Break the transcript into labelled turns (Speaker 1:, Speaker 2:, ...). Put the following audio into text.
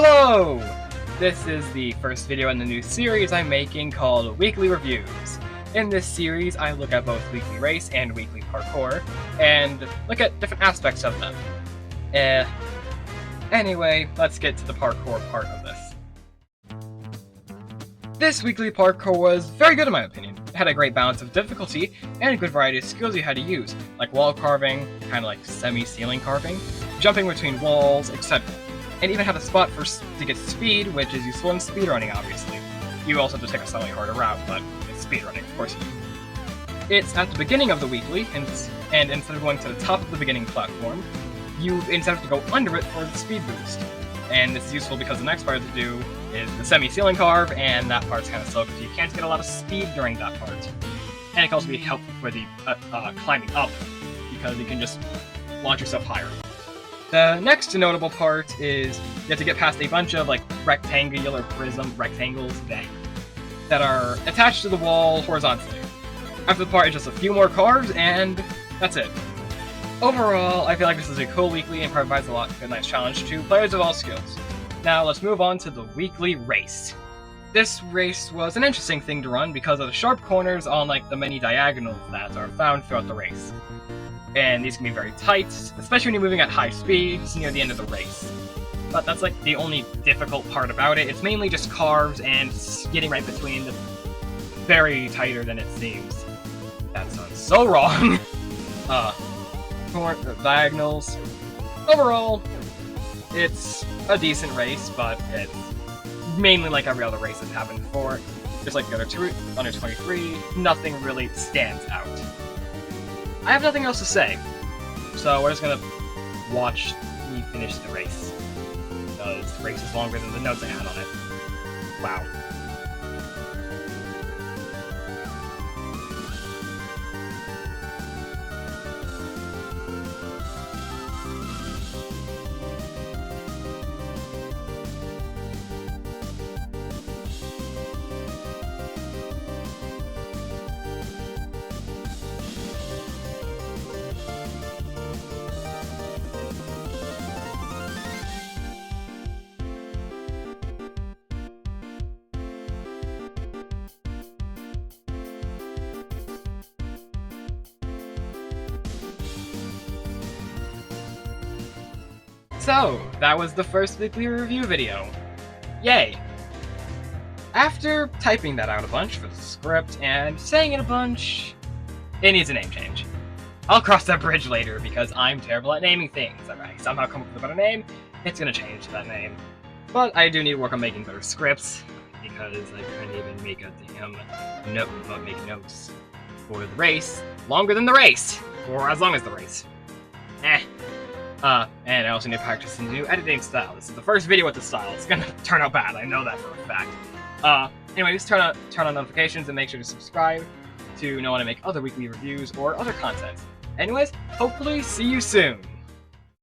Speaker 1: Hello! This is the first video in the new series I'm making called Weekly Reviews. In this series, I look at both weekly race and weekly parkour, and look at different aspects of them. Anyway, let's get to the parkour part of this. This weekly parkour was very good in my opinion. It had a great balance of difficulty and a good variety of skills you had to use, like wall carving, kind of like semi-ceiling carving, jumping between walls, etc. And even had a spot to get speed, which is useful in speedrunning, obviously. You also have to take a slightly harder route, but it's speedrunning, of course. It's at the beginning of the weekly, and instead of going to the top of the beginning platform, you instead have to go under it for the speed boost. And this is useful because the next part to do is the semi-ceiling carve, and that part's kind of slow because you can't get a lot of speed during that part. And it can also be helpful for the climbing up, because you can just launch yourself higher. The next notable part is you have to get past a bunch of rectangular prism rectangles that are attached to the wall horizontally. After the part is just a few more carves, and that's it. Overall, I feel like this is a cool weekly and provides a nice challenge to players of all skills. Now let's move on to the weekly race. This race was an interesting thing to run because of the sharp corners on the many diagonals that are found throughout the race. And these can be very tight, especially when you're moving at high speeds near the end of the race. But that's the only difficult part about it. It's mainly just carves and getting right between them. Very tighter than it seems. That sounds so wrong! Diagonals. Overall, it's a decent race, but it's mainly like every other race that's happened before. Just like the other under 23, nothing really stands out. I have nothing else to say, so we're just gonna watch me finish the race. Because the race is longer than the notes I had on it. Wow. So, that was the first weekly review video. Yay! After typing that out a bunch for the script and saying it a bunch, it needs a name change. I'll cross that bridge later because I'm terrible at naming things. If I somehow come up with a better name, it's gonna change to that name. But I do need to work on making better scripts because I couldn't even make a damn note about making notes for the race longer than the race, or as long as the race. And I also need to practice a new editing style. This is the first video with this style. It's gonna turn out bad, I know that for a fact. Anyway, just turn on notifications and make sure to subscribe to know when I make other weekly reviews or other content. Anyways, hopefully see you soon!